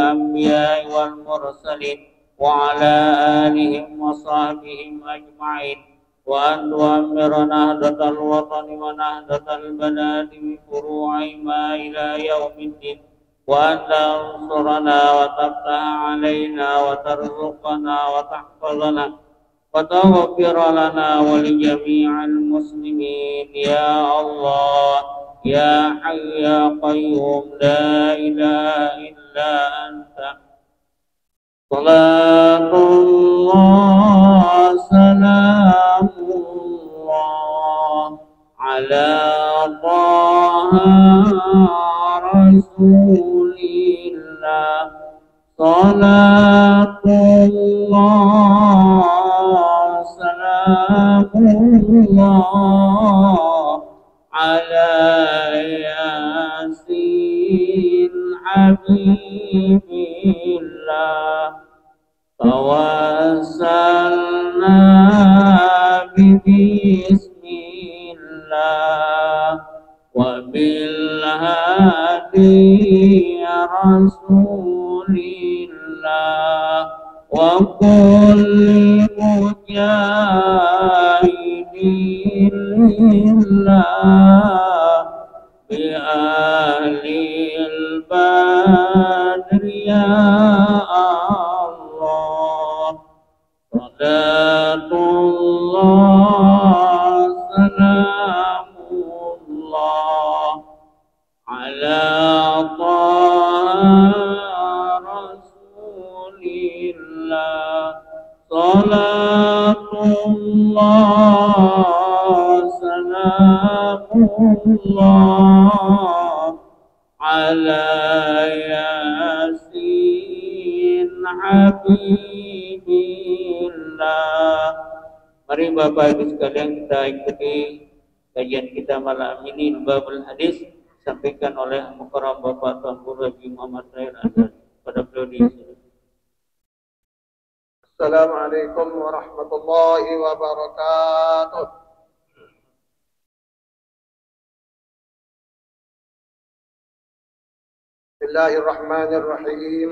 الأنبياء والمرسلين وعلى آلهم وصحبهم أجمعين، وأن تؤمر نهضة الوطن ونهضة البلاد بفروعهما إلى يوم الدين، وأن تنصرنا وتفتح علينا وترزقنا وتحفظنا وتغفر لنا ولجميع المسلمين يا الله يا حي يا قيوم لا إله إلا أنت. صلاة الله سلام الله على طه رسول الله. صلاة الله سلام الله على ياسين حبيب الله. توسلنا بسم الله وبالهادي رسول الله وكل مجاهد لله بأهل البدر يا الله. صلاة الله سلام الله على طه رسول الله. صلاة الله سلام الله على ياسين حبيب الله. Mari Bapak Ibu sekalian kita ikuti kajian kita malam ini Babul Hadis disampaikan oleh Mukarram Bapak Tuan Guru Haji Muhammad Tahir Azhari pada periode ini. Assalamualaikum warahmatullahi wabarakatuh. Bismillahirrahmanirrahim.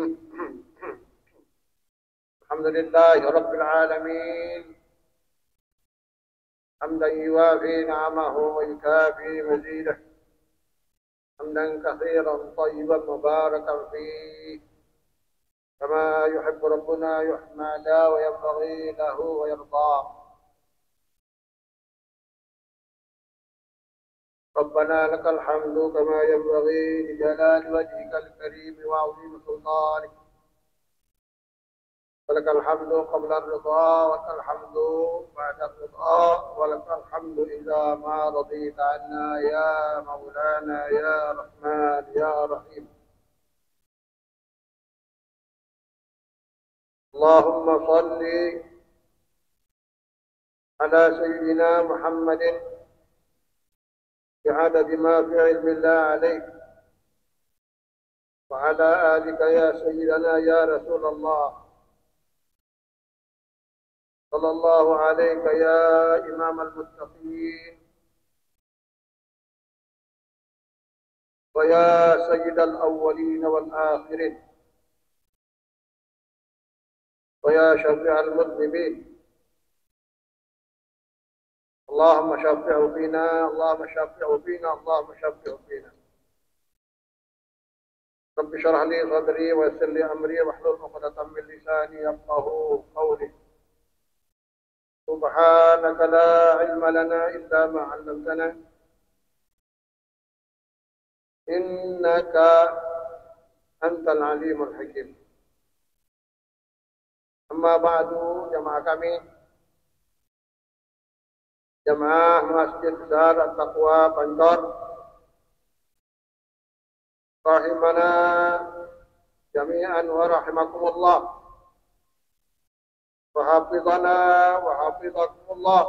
Alhamdulillahi rabbil alamin. Hamdan yuwafi ni'amahu wa yukafi mazidah. Hamdan katsiran tayyiban mubarakan fihi. كما يحب ربنا يحمد وينبغي له ويرضى. ربنا لك الحمد كما ينبغي لجلال وجهك الكريم وعظيم سلطانك. ولك الحمد قبل الرضا ولك الحمد بعد الرضا ولك الحمد إذا ما رضيت عنا يا مولانا يا رحمن يا رحيم. اللهم صل على سيدنا محمد بعدد ما في علم الله عليك وعلى آلك يا سيدنا يا رسول الله. صلى الله عليك يا إمام المتقين ويا سيد الأولين والآخرين ويا شفيع المذنبين. اللهم شفعه فينا اللهم شفعه فينا اللهم شفعه فينا. رب اشرح لي صدري ويسر لي أمري واحلل عقدة من لساني يفقهوا قولي. سبحانك لا علم لنا إلا ما علمتنا إنك أنت العليم الحكيم. Amma ba'du, jamaah kami, jamaah Masjid Besar At-Taqwa Pancor, rahimana jami'an wa rahimakumullah, wa hafidhana wa hafidhakumullah,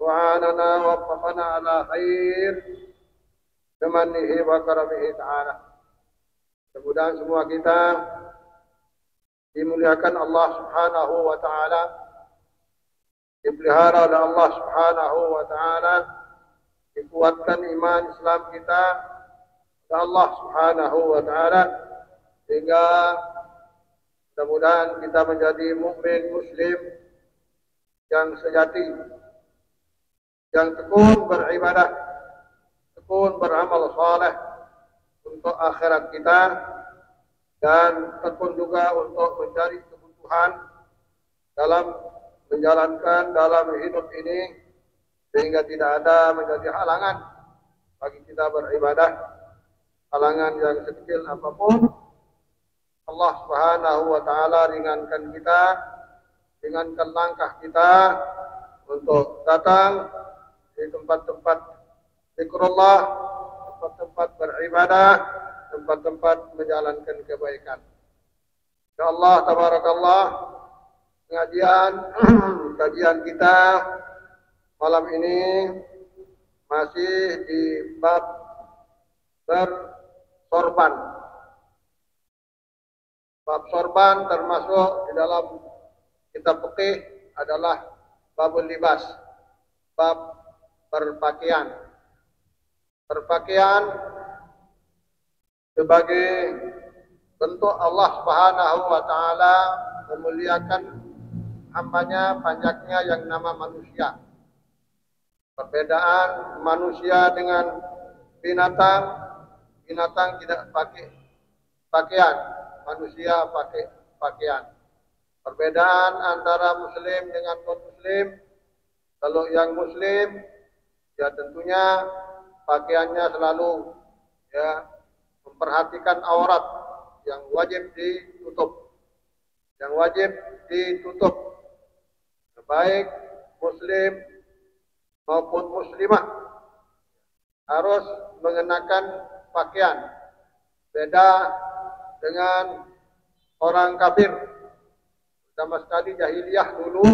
wa anana wa waffaqana ala khair bimannihi wa karamihi ta'ala. Mudah-mudahan semua kita dimuliakan Allah Subhanahu wa ta'ala, dipelihara oleh Allah Subhanahu wa ta'ala, dikuatkan iman Islam kita oleh Allah Subhanahu wa ta'ala, sehingga mudah-mudahan kita menjadi mukmin muslim yang sejati, yang tekun beribadah, tekun beramal saleh untuk akhirat kita, dan tekun juga untuk mencari kebutuhan dalam menjalankan dalam hidup ini, sehingga tidak ada menjadi halangan bagi kita beribadah, halangan yang sekecil apapun. Allah Subhanahu wa taala ringankan kita, ringankan langkah kita untuk datang di tempat-tempat zikrullah, tempat-tempat beribadah, tempat-tempat menjalankan kebaikan. Insyaallah tabarakallah, kajian kita malam ini masih di bab bersorban. Bab sorban termasuk di dalam kitab fikih adalah babul libas, bab berpakaian. Berpakaian sebagai bentuk Allah Subhanahu wa taala memuliakan hambanya, panjangnya yang nama manusia. Perbedaan manusia dengan binatang, binatang tidak pakai pakaian, manusia pakai pakaian. Perbedaan antara muslim dengan non-muslim, kalau yang muslim ya tentunya pakaiannya selalu ya memperhatikan aurat yang wajib ditutup. Yang wajib ditutup, baik muslim maupun muslimah harus mengenakan pakaian. Beda dengan orang kafir, sama sekali jahiliyah dulu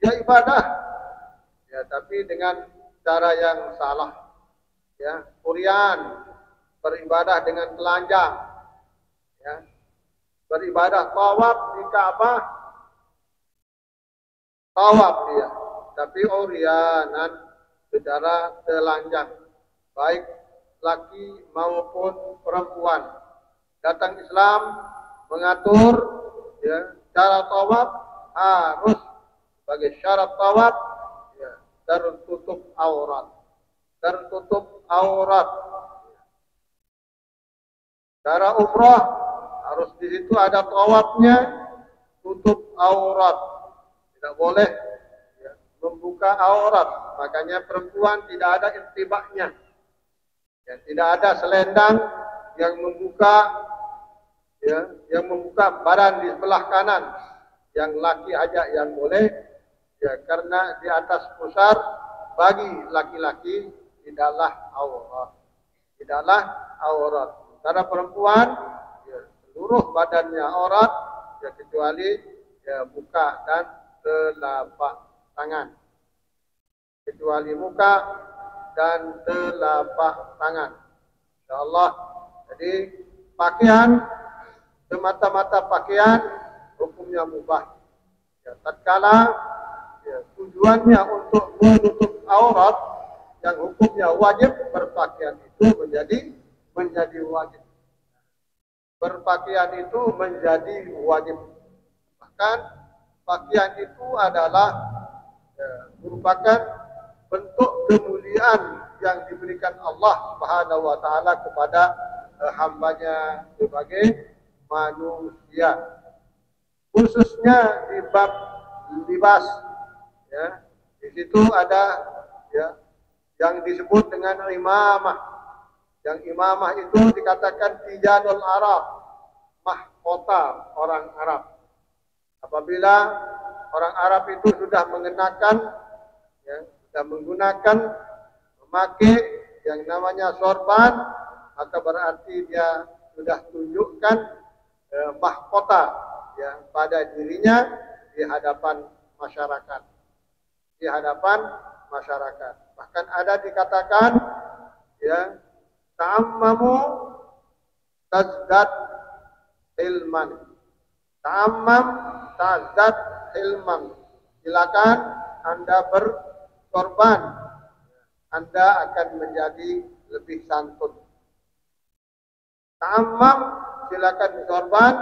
dia ibadah ya, tapi dengan cara yang salah ya. Qur'an beribadah dengan telanjang ya, beribadah tawaf di Ka'bah, tawaf dia, tapi orianan secara telanjang, baik laki maupun perempuan. Datang Islam mengatur ya, cara tawaf harus sebagai syarat tawaf ya, tertutup aurat, tertutup aurat. Cara umrah harus di situ ada tawafnya, tutup aurat, tidak boleh ya, membuka aurat. Makanya perempuan tidak ada intibaknya ya, tidak ada selendang yang membuka ya, yang membuka badan di sebelah kanan. Yang laki aja yang boleh ya, karena di atas pusar bagi laki-laki tidaklah aurat, tidaklah aurat. Karena perempuan ya, seluruh badannya aurat ya, kecuali ya, muka dan telapak tangan, kecuali muka dan telapak tangan. Insyaallah. Jadi pakaian, semata-mata pakaian hukumnya mubah. Ya, tatkala ya, tujuannya untuk menutup aurat yang hukumnya wajib, berpakaian itu menjadi wajib. Berpakaian itu menjadi wajib. Bahkan pakaian itu adalah ya, merupakan bentuk kemuliaan yang diberikan Allah Subhanahu wa taala kepada hambanya sebagai manusia. Khususnya di bab libas ya, di situ ada ya yang disebut dengan imamah. Yang imamah itu dikatakan tijanul Arab, mahkota orang Arab. Apabila orang Arab itu sudah mengenakan ya, sudah menggunakan, memakai yang namanya sorban, maka berarti dia sudah tunjukkan mahkota ya, pada dirinya di hadapan masyarakat, di hadapan masyarakat. Bahkan ada dikatakan ya, ta'ammamu tazdad ilman, ta'ammam tazdad ilman. Silakan Anda berkorban, Anda akan menjadi lebih santun. Ta'ammam, silakan disorban.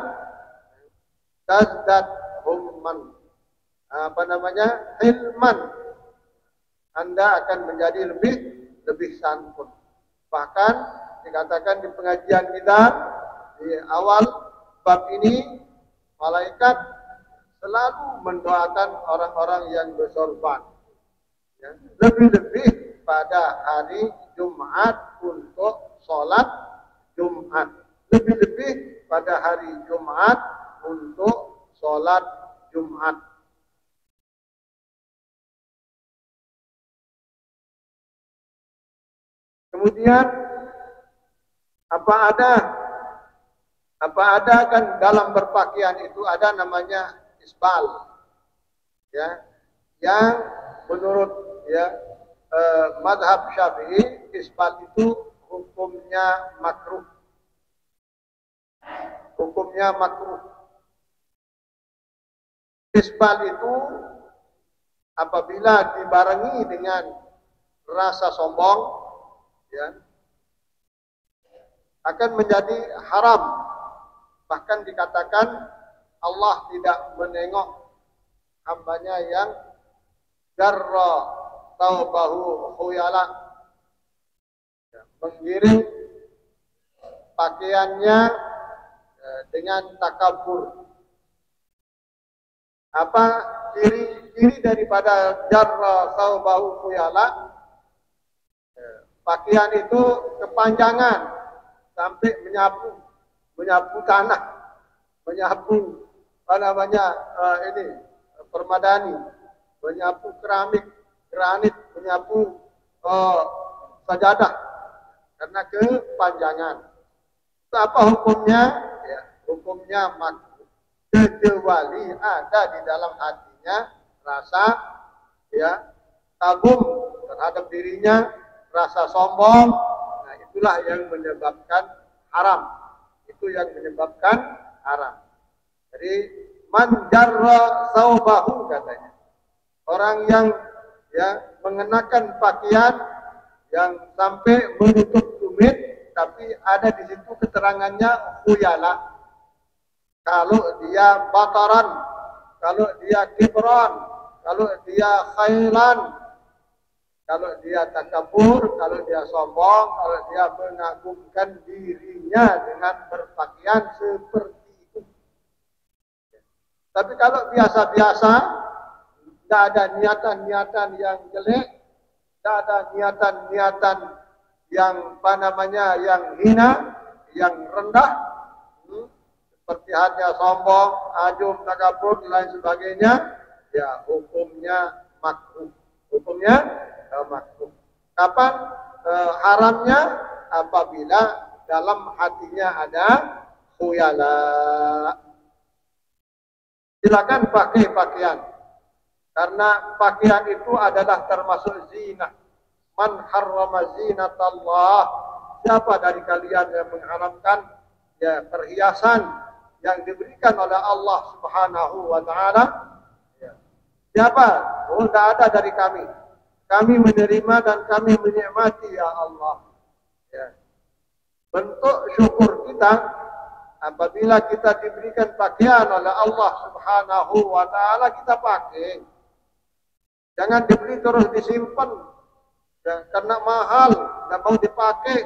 Tazdat humman, hilman, Anda akan menjadi lebih santun. Bahkan dikatakan di pengajian kita di awal bab ini, malaikat selalu mendoakan orang-orang yang bersorban, ya. Lebih-lebih pada hari Jumat untuk sholat Jumat, lebih-lebih pada hari Jumat untuk sholat Jumat. Kemudian apa ada kan dalam berpakaian itu ada namanya isbal, ya, yang menurut mazhab Syafi'i isbal itu hukumnya makruh. Isbal itu apabila dibarengi dengan rasa sombong, ya, akan menjadi haram. Bahkan dikatakan Allah tidak menengok hambanya yang jarra taubahu khuyala, ya, menggiring pakaiannya dengan takabur. Apa ciri daripada jarra taubahu khuyala? Pakaian itu kepanjangan sampai menyapu tanah, menyapu permadani, menyapu keramik, granit, menyapu sajadah karena kepanjangan. Itu apa hukumnya? Ya, hukumnya makruh, kecuali ada di dalam hatinya rasa, ya, kagum terhadap dirinya, rasa sombong. Nah, itulah yang menyebabkan haram. Itu yang menyebabkan haram. Jadi man jarra saubahu katanya. Orang yang, ya, mengenakan pakaian yang sampai menutup tumit, tapi ada di situ keterangannya khuyala. Kalau dia bataran, kalau dia kibran, kalau dia khailan, kalau dia takabur, kalau dia sombong, kalau dia mengagumkan dirinya dengan berpakaian seperti itu. Tapi kalau biasa-biasa, tidak ada niatan-niatan yang jelek, tidak ada niatan-niatan yang yang hina, yang rendah, seperti hanya sombong, ajub, takabur, dan lain sebagainya, ya hukumnya makruh. Hukumnya makruh. Kapan haramnya? Apabila dalam hatinya ada khuyala. Silakan pakai pakaian, karena pakaian itu adalah termasuk zina. Man harrama zinatallah. Siapa dari kalian yang mengharamkan, ya, perhiasan yang diberikan oleh Allah Subhanahu wa taala? Ya. Siapa? Oh, tidak ada dari kami. Kami menerima dan kami menikmati, ya Allah. Ya. Bentuk syukur kita apabila kita diberikan pakaian oleh Allah Subhanahu wa taala, kita pakai. Jangan dibeli terus disimpan, ya, karena mahal, tidak mau dipakai.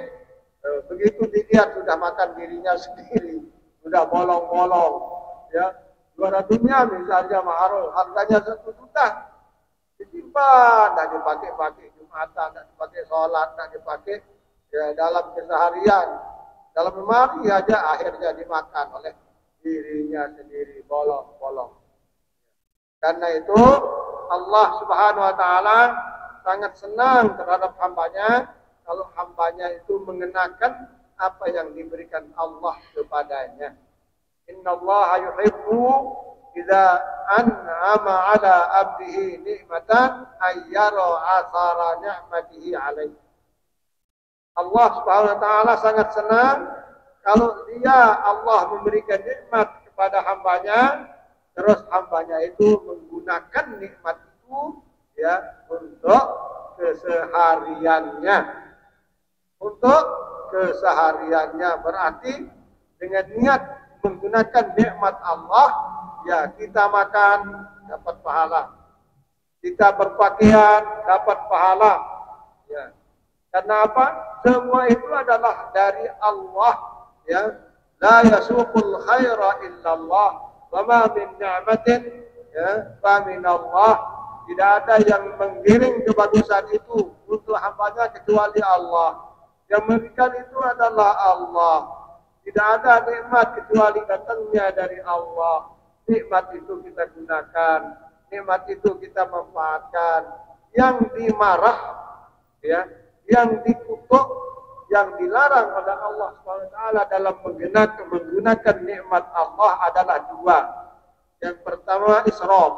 Begitu dilihat sudah makan dirinya sendiri, sudah bolong-bolong, ya. Luar dunia misalnya mahal, harganya 1 juta. Disimpan, tidak dipakai Jumatan, tidak dipakai sholat, tidak dipakai, ya, dalam keseharian. Dalam lemari aja akhirnya dimakan oleh dirinya sendiri, bolong-bolong. Karena itu Allah Subhanahu wa taala sangat senang terhadap hambanya kalau hambanya itu mengenakan apa yang diberikan Allah kepadanya. Innallaha yuhibbu idza an'ama 'ala 'abdihi ni'matan ayyara athara ni'matihi 'alaihi. Allah Subhanahu wa taala sangat senang kalau Allah memberikan nikmat kepada hambanya, terus hambanya itu menggunakan nikmat itu, ya, untuk kesehariannya. Untuk kesehariannya berarti dengan niat menggunakan nikmat Allah, ya kita makan dapat pahala, kita berpakaian dapat pahala, ya. Karena apa? Semua itu adalah dari Allah, ya. La yasuqul khaira illallah, wa ma min ni'matin ya fa min Allah. Tidak ada yang menggiring kebagusan itu untuk hambanya kecuali Allah. Yang memberikan itu adalah Allah. Tidak ada nikmat kecuali datangnya dari Allah. Nikmat itu kita gunakan, nikmat itu kita manfaatkan. Yang dimarah, ya, yang dikutuk, yang dilarang oleh Allah SWT dalam menggunakan nikmat Allah adalah dua. Yang pertama israf,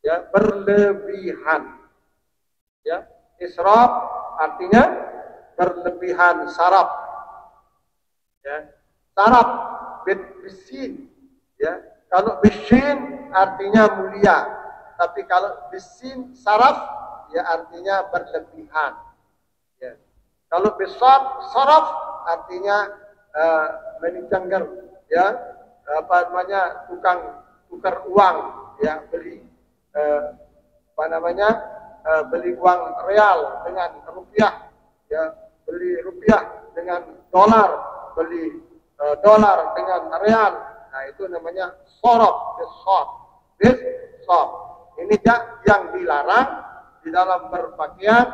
ya, berlebihan. Ya, israf artinya berlebihan, saraf. Ya, saraf bisin, ya. Kalau bisin artinya mulia, tapi kalau bisin saraf, ya artinya berlebihan. Ya. Kalau besar saraf artinya menicanggar, ya, apa namanya, tukar uang, ya, beli beli uang real dengan rupiah, ya, beli rupiah dengan dolar, beli dolar dengan real. Nah, itu namanya sorot, besar. Ini yang dilarang di dalam berpakaian,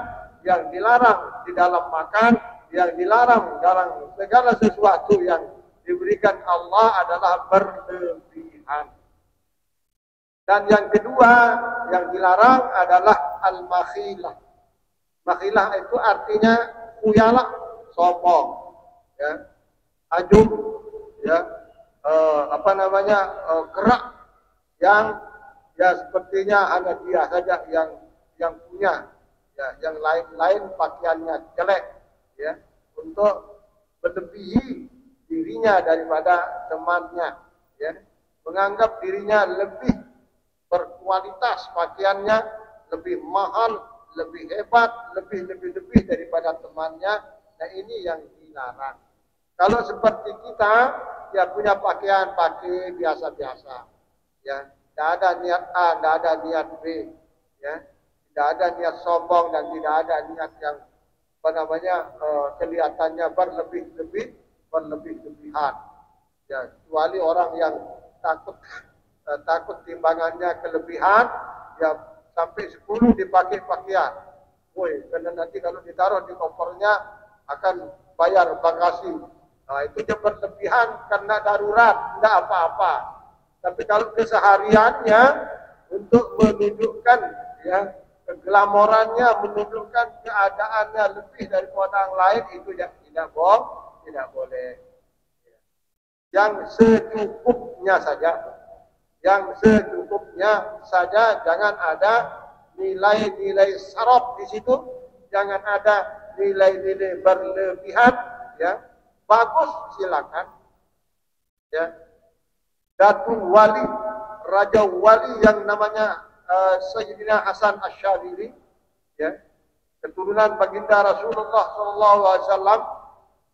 yang dilarang di dalam makan, yang dilarang dalam segala sesuatu yang diberikan Allah adalah berlebihan. Dan yang kedua yang dilarang adalah al-makhilah. Makhilah itu artinya khuyala, sombong, ya, ajub, ya, gerak yang, ya, sepertinya hanya dia saja yang punya, ya, yang lain-lain pakaiannya jelek, ya, untuk melebihi dirinya daripada temannya, ya, menganggap dirinya lebih berkualitas pakaiannya, lebih mahal, lebih hebat, lebih daripada temannya. Nah, ini yang dilarang. Kalau seperti kita, ya, punya pakaian pakai biasa-biasa, ya, tidak ada niat A, tidak ada niat B, ya, tidak ada niat sombong dan tidak ada niat yang kelihatannya berlebihan, ya, kecuali orang yang takut timbangannya kelebihan, ya, sampai 10 dipakai pakaian. Woi, karena nanti kalau ditaruh di kopernya akan bayar bagasi. Nah, itu dia berlebihan karena darurat, tidak apa-apa. Tapi kalau kesehariannya untuk menunjukkan, ya, keglamorannya, menunjukkan keadaannya lebih dari orang lain, itu tidak boleh. Yang secukupnya saja, jangan ada nilai-nilai saraf di situ, jangan ada nilai-nilai berlebihan, ya. Bagus silakan, ya. Datuk Wali, Raja Wali yang namanya Sayyidina Hasan Asy'adili, ya, keturunan baginda Rasulullah SAW,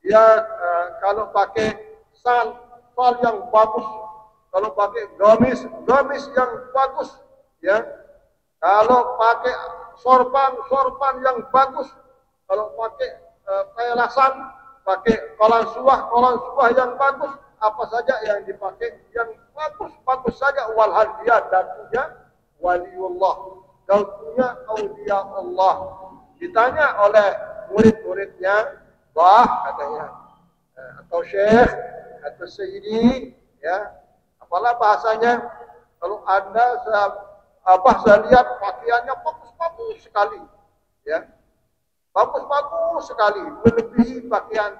dia kalau pakai sal yang bagus, kalau pakai gamis yang bagus, ya, kalau pakai sorban yang bagus, kalau pakai pelasan, pakai kolan suah yang bagus, apa saja yang dipakai yang bagus saja. Walhal dia datunya waliullah, datunya aulia Allah. Ditanya oleh murid-muridnya, bah, katanya, atau syekh atau sayyidi, ya, apalah bahasanya, kalau anda saya lihat pakaiannya bagus sekali, ya, bagus sekali, melebihi pakaian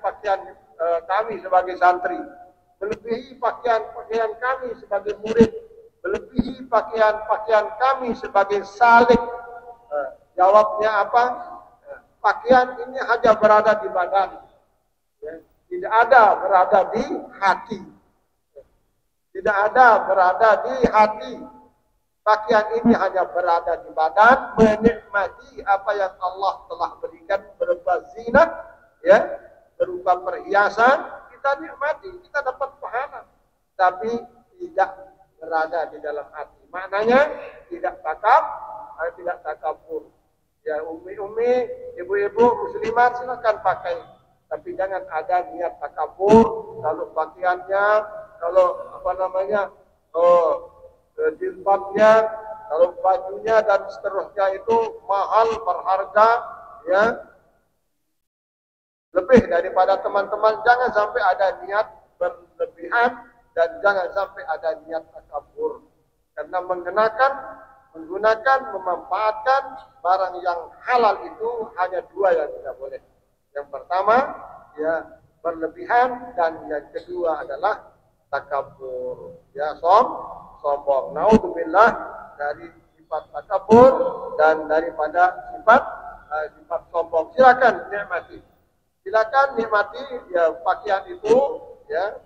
kami sebagai santri, melebihi pakaian kami sebagai murid, melebihi pakaian kami sebagai salik. Jawabnya apa? Pakaian ini hanya berada di badan, ya, tidak ada berada di hati. Tidak ada berada di hati. Pakaian ini hanya berada di badan, menikmati apa yang Allah telah berikan berupa zinat, ya, berupa perhiasan, kita nikmati, kita dapat pahala, tapi tidak berada di dalam hati. Maknanya tidak takabur. Ya, umi-umi, ibu-ibu muslimat silakan pakai, tapi jangan ada niat takabur. Kalau pakaiannya, kalau jilbabnya, kalau bajunya dan seterusnya itu mahal, berharga, ya, lebih daripada teman-teman, jangan sampai ada niat berlebihan dan jangan sampai ada niat takabur. Karena menggunakan, memanfaatkan barang yang halal itu hanya dua yang tidak boleh. Yang pertama, ya, berlebihan, dan yang kedua adalah takabur. Ya, sombong. Naudzubillah dari sifat takabur dan daripada sifat sombong. Silakan nikmati ya pakaian itu, ya.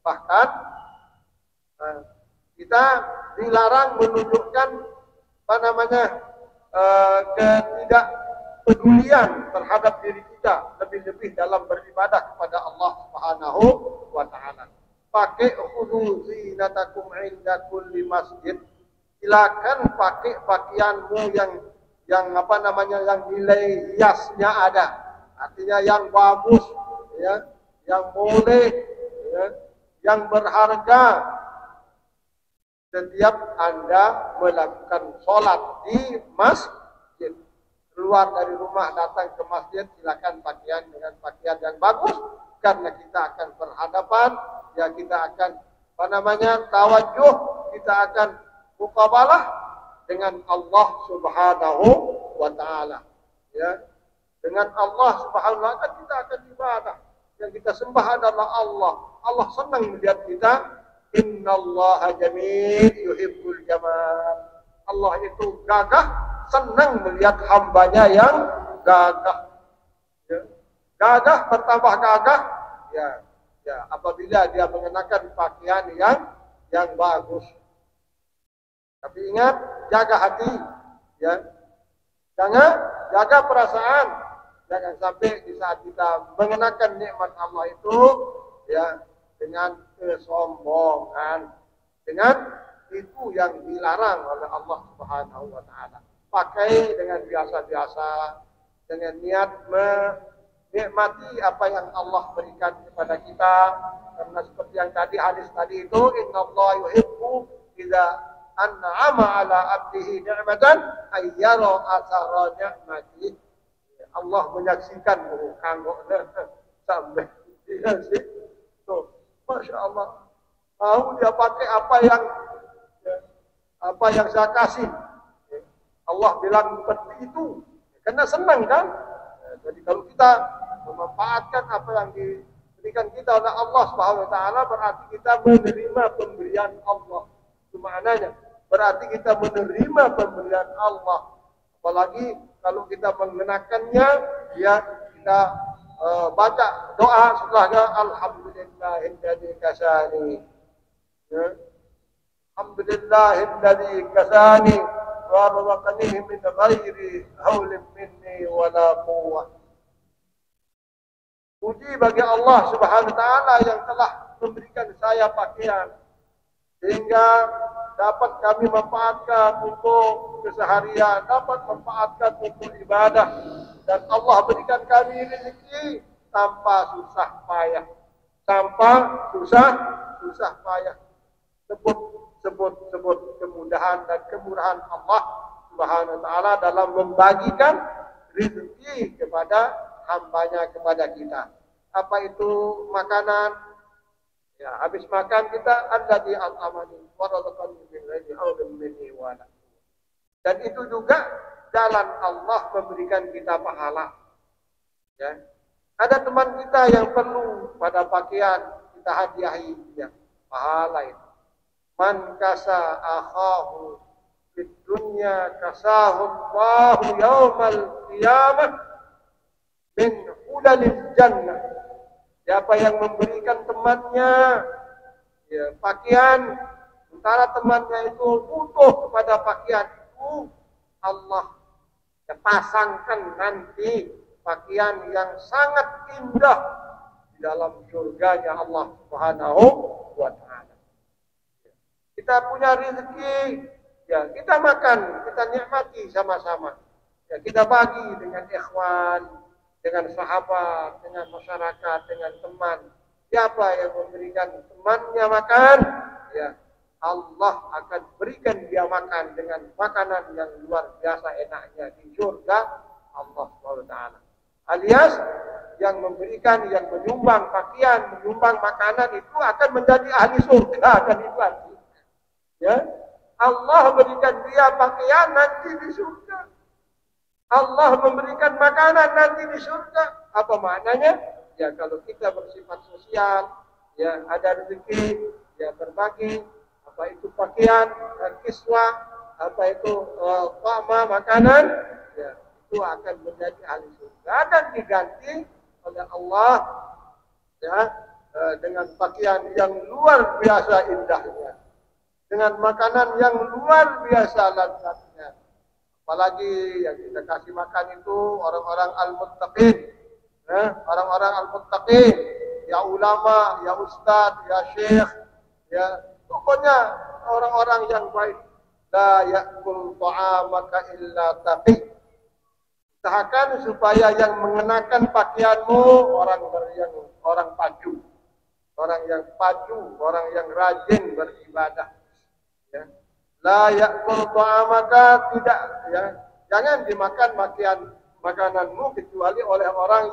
Bahkan kita dilarang menunjukkan ketidakpedulian terhadap diri kita, lebih-lebih dalam beribadah kepada Allah Subhanahu wa taala. Pakai khudu zinatakum inda kulli masjid. Silakan pakai pakaianmu yang nilai hiasnya ada. Artinya yang bagus, ya, yang boleh, ya, yang berharga. Setiap Anda melakukan sholat di masjid, keluar dari rumah datang ke masjid, silakan pakaian dengan pakaian yang bagus, karena kita akan berhadapan, ya, kita akan tawajuh, kita akan muqabalah dengan Allah Subhanahu wa taala, ya. Dengan Allah Subhanahu wa taala kita akan ibadah. Yang kita sembah adalah Allah. Allah senang melihat kita. Innallaha jamil yuhibbul jamal. Allah itu gagah, senang melihat hambanya yang gagah. Ya. Gagah bertambah gagah, ya, apabila dia mengenakan pakaian yang bagus. Tapi ingat, jaga hati, ya. Jangan jaga perasaan. Jangan sampai di saat kita mengenakan nikmat Allah itu, ya, dengan kesombongan. Dengan itu yang dilarang oleh Allah Subhanahu wa taala. Pakai dengan biasa-biasa, dengan niat menikmati apa yang Allah berikan kepada kita. Karena seperti yang tadi hadis tadi itu, innallaha yuhibbu idza an'ama 'ala 'abdihi ni'matan ayyara athara ni'matihi. Allah menyaksikan kanggok sampai dia sih. Tuh, Masya Allah. Mau dia pakai apa yang saya kasih. Allah bilang seperti itu. Karena senang kan? Jadi kalau kita memanfaatkan apa yang diberikan kita oleh Allah Subhanahu wa taala, berarti kita menerima pemberian Allah. Itu maknanya. Berarti kita menerima pemberian Allah. Apalagi kalau kita mengenakannya, ya, kita baca doa setelahnya, alhamdulillahilladzi kasani, ya, alhamdulillahilladzi kasani wa razaqani min ghairi haulin minni wala quwwah. Puji bagi Allah Subhanahu wa taala yang telah memberikan saya pakaian sehingga dapat kami manfaatkan untuk keseharian, dapat manfaatkan untuk ibadah, dan Allah berikan kami rezeki tanpa susah payah, sebut kemudahan dan kemurahan Allah Subhanahu wa taala dalam membagikan rezeki kepada hambanya, kepada kita. Apa itu makanan? Ya, habis makan kita alladzi at'amani wa razaqani min ghairi haulin minni wala. Dan itu juga jalan Allah memberikan kita pahala. Ya. Ada teman kita yang perlu pada pakaian, kita hadiahi dia pahala itu. Man kasa akhahu fid dunya kasahu Allahu yaumal qiyamah min hulalil jannah. Siapa yang memberikan temannya, ya, pakaian, sementara temannya itu butuh kepada pakaian itu, Allah pasangkan nanti pakaian yang sangat indah di dalam surganya Allah Subhanahu wa taala. Kita punya rezeki, ya kita makan, kita nikmati sama-sama. Ya kita bagi dengan ikhwan, dengan sahabat, dengan masyarakat, dengan teman. Siapa yang memberikan temannya makan, ya Allah akan berikan dia makan dengan makanan yang luar biasa enaknya di surga Allah SWT. Alias yang memberikan, yang menyumbang pakaian, menyumbang makanan itu akan menjadi ahli surga, akan itu artinya. Ya, Allah berikan dia pakaian nanti di surga. Allah memberikan makanan nanti di surga. Apa maknanya? Ya kalau kita bersifat sosial, ya ada rezeki, ya berbagi, apa itu pakaian, kiswa, apa itu makanan, ya itu akan menjadi ahli surga dan diganti oleh Allah, ya dengan pakaian yang luar biasa indahnya, dengan makanan yang luar biasa lezatnya. Apalagi yang kita kasih makan itu orang-orang al-muttaqin, orang-orang al-muttaqin, ya ulama, ya ustaz, ya syekh, ya pokoknya orang-orang yang baik. La ya'kul ta'amaka illa taqi. Usahakan supaya yang mengenakan pakaianmu orang paju, orang yang rajin beribadah. Ya. La ya'kul ta'amaka, tidak, ya. Jangan dimakan makananmu kecuali oleh orang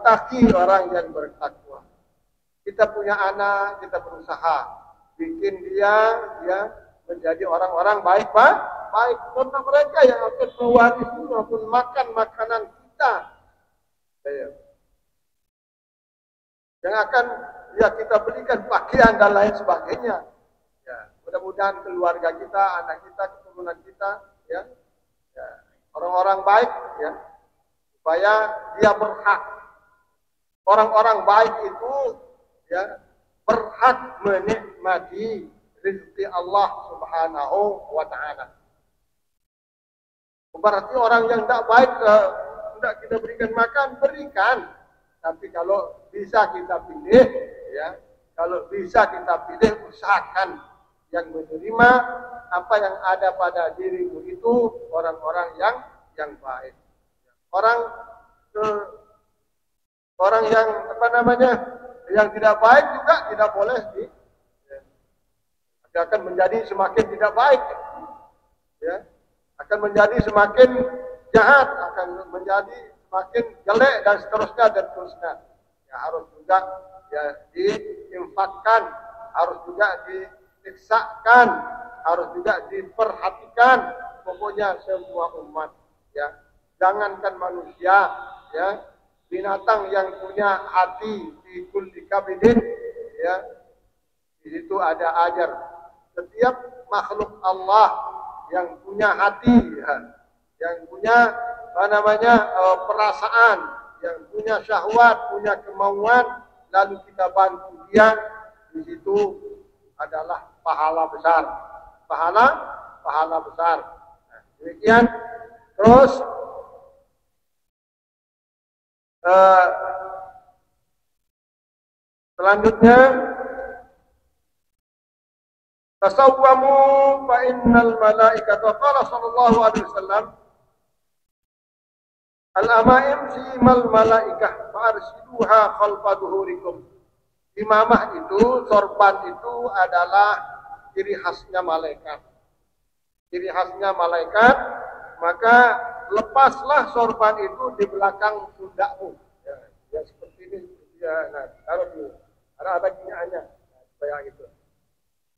taqi, orang yang bertakwa. Kita punya anak, kita berusaha bikin dia ya menjadi orang-orang baik, baik. Karena mereka yang akan mewarisi maupun makan makanan kita. Ya. Yang akan ya kita berikan pakaian dan lain sebagainya. Ya, mudah-mudahan keluarga kita, anak kita, keturunan kita, ya, orang-orang baik, ya, supaya dia berhak. Orang-orang baik itu, ya, berhak menikmati rezeki Allah Subhanahu wa taala. Berarti orang yang tidak baik tidak kita berikan makan, berikan. Tapi kalau bisa kita pilih, ya, kalau bisa kita pilih, usahakan yang menerima apa yang ada pada dirimu itu orang-orang yang baik. Orang yang apa namanya, yang tidak baik juga tidak boleh akan menjadi semakin tidak baik, ya, akan menjadi semakin jahat, akan menjadi semakin jelek dan seterusnya. Ya, harus juga ya diinfakkan, harus juga disiksakan, harus juga diperhatikan. Pokoknya semua umat, ya, jangankan manusia, ya, binatang yang punya hati di kulli kabidin, ya, di situ ada ajar. Setiap makhluk Allah yang punya hati, ya, yang punya apa namanya perasaan, yang punya syahwat, punya kemauan, lalu kita bantu dia, di situ adalah pahala besar, pahala besar. Nah, demikian. Terus selanjutnya, tasawwamu fa innal malaikata, qala sallallahu alaihi wasallam, al-amaim simal malaikah fa arsiluha khalfa dhuhurikum. Imamah itu, sorban itu adalah ciri khasnya malaikat. Ciri khasnya malaikat, maka lepaslah sorban itu di belakang pundakmu. Ya seperti ini. Ya, nah, taruh dulu. Ada kinyaannya, supaya gitu.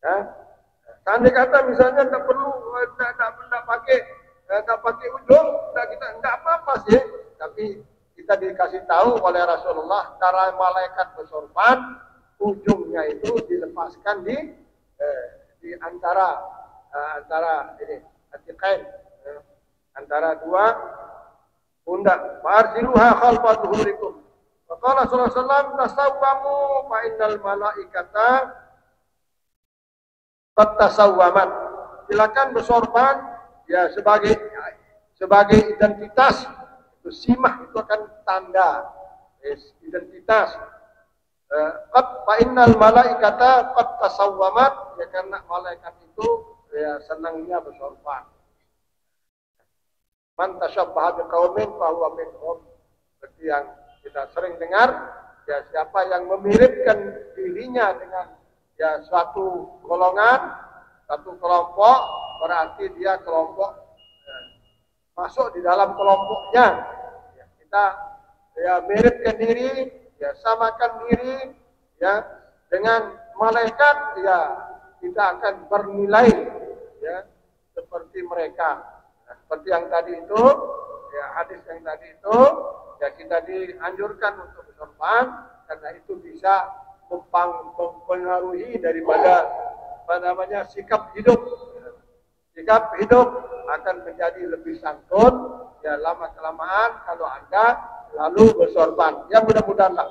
Ya. Tanda kata misalnya tak perlu, tak pakai ujung, tidak apa-apa sih. Tapi kita dikasih tahu oleh Rasulullah, cara malaikat bersorban, ujungnya itu dilepaskan di antara ini, atiqain, antara dua pundak. Farsiluha khalfa dhuhurikum. Qala sallallahu alaihi wasallam, tasawwamu fa innal malaikata qad tasawwamat. Silakan bersorban ya sebagai identitas. Itu simah, itu akan tanda identitas. Qad fa innal malaikata qad tasawwamat, ya karena malaikat itu ya senangnya bersorban. Man tashabbaha biqaumin fa huwa minhum. Seperti yang kita sering dengar, ya siapa yang memiripkan dirinya dengan ya suatu golongan, satu kelompok, berarti dia kelompok masuk di dalam kelompoknya. Ya, kita ya miripkan diri, ya samakan diri ya dengan malaikat, ya kita akan bernilai ya seperti mereka. Nah, seperti yang tadi itu, ya hadis yang tadi itu, ya kita dianjurkan untuk bersorban karena itu bisa mempengaruhi daripada sikap hidup. Sikap hidup akan menjadi lebih santun, ya lama kelamaan kalau Anda lalu bersorban. Ya mudah-mudahanlah.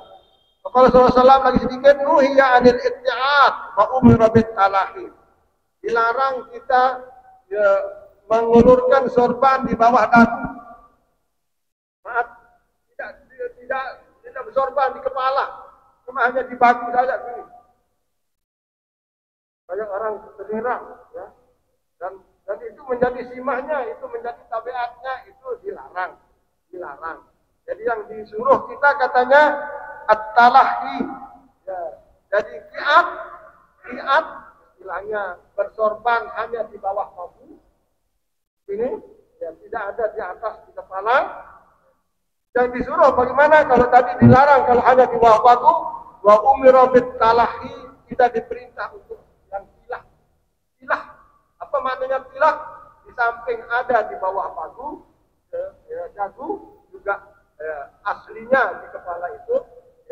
Kalau Rasulullah lagi sedikit, nuhiya anil itti'at wa umira bit talahi. Dilarang kita ya, mengulurkan sorban di bawah dagu. Maaf, tidak bersorban di kepala, cuma hanya di bahu saja gini. Banyak orang terdirang, ya. Dan itu menjadi simahnya, itu menjadi tabiatnya, itu dilarang. Jadi yang disuruh kita katanya at-talahi. Ya. Jadi kiat istilahnya bersorban hanya di bawah bahu. Ini ya tidak ada di atas di kepala. Yang disuruh bagaimana kalau tadi dilarang kalau hanya di bawah bahu, wa umira bit talahi, kita diperintah untuk yang tilah. Apa maknanya tilah? Di samping ada di bawah bahu, ya, dagu juga aslinya di kepala itu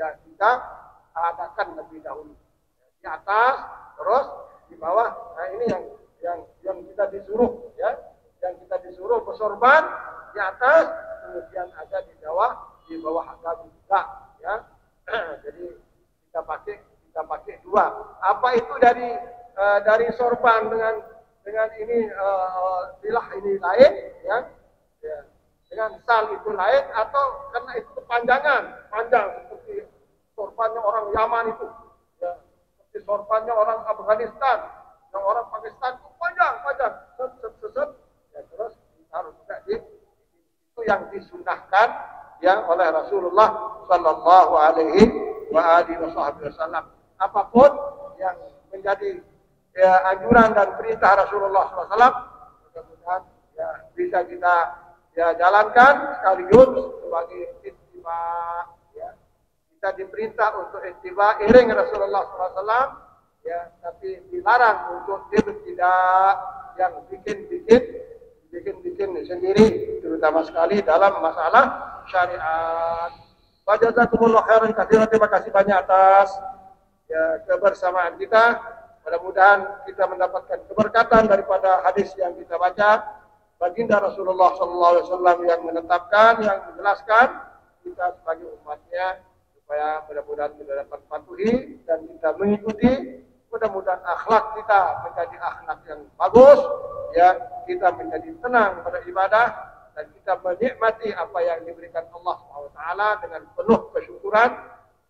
ya kita adakan lebih dahulu. Di atas terus di bawah. Nah ini yang kita disuruh ya. Yang kita disuruh bersorban di atas, kemudian ada di bawah dagu juga ya. Jadi kita pakai dua. Apa itu dari sorban dengan ini tilah ini lain ya. Dengan sal itu lain, atau karena itu kepanjangan, panjang seperti sorbannya orang Yaman itu ya, seperti sorbannya orang Afghanistan, yang orang Pakistan itu panjang set ya, terus harus juga itu yang disunahkan ya oleh Rasulullah Sallallahu Alaihi Wasallam. Apapun yang menjadi ya, anjuran dan perintah Rasulullah SAW, mudah-mudahan ya, bisa kita ya jalankan sekaligus sebagai ittiba. Ya. Kita diperintah untuk ittiba iring Rasulullah SAW, ya, tapi dilarang untuk tidak yang bikin sendiri, terutama sekali dalam masalah syariat. Jazakumullah khairan katsiran. Terima kasih banyak atas ya kebersamaan kita. Mudah-mudahan kita mendapatkan keberkatan daripada hadis yang kita baca. Baginda Rasulullah SAW yang menetapkan, yang menjelaskan kita sebagai umatnya supaya mudah-mudahan kita dapat patuhi dan kita mengikuti. Mudah-mudahan akhlak kita menjadi akhlak yang bagus, ya kita menjadi tenang pada ibadah dan kita menikmati apa yang diberikan Allah SWT dengan penuh kesyukuran,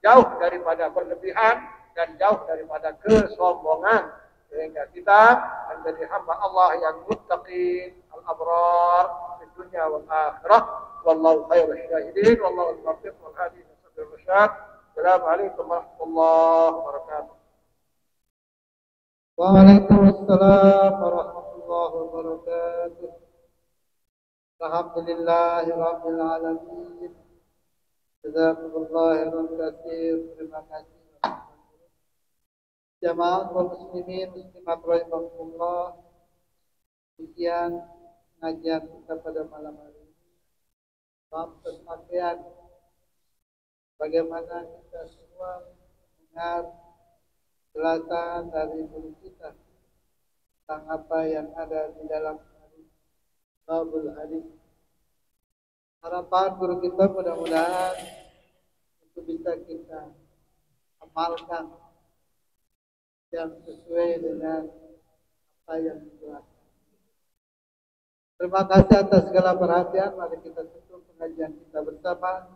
jauh daripada berlebihan dan jauh daripada kesombongan, sehingga kita menjadi hamba Allah yang muttaqin al-abrar di dunia wal akhirah. Wallahu khairul syahidin, wallahu al-muwaffiq wal hadi ila sabil rasyad. Assalamualaikum warahmatullahi wabarakatuh. Waalaikumsalam warahmatullahi wabarakatuh. Alhamdulillahirabbil alamin. Jazakumullahu khairan katsir. Terima kasih jamaah kaum muslimin muslimat rahimakumullah. Demikian pengajian kita pada malam hari ini. Bab pakaian. Bagaimana kita semua mendengar jelasan dari guru kita tentang apa yang ada di dalam hadis babul hadis. Harapan guru kita mudah-mudahan itu bisa kita amalkan yang sesuai dengan apa yang dijelaskan. Terima kasih atas segala perhatian. Mari kita tutup pengajian kita bersama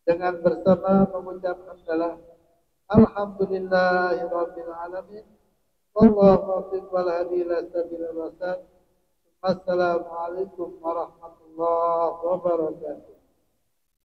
dengan mengucap hamdalah Alhamdulillahirabbil alamin. Wallahu muwaffiq wal hadi ila sabilir rasyad. Assalamualaikum warahmatullahi wabarakatuh.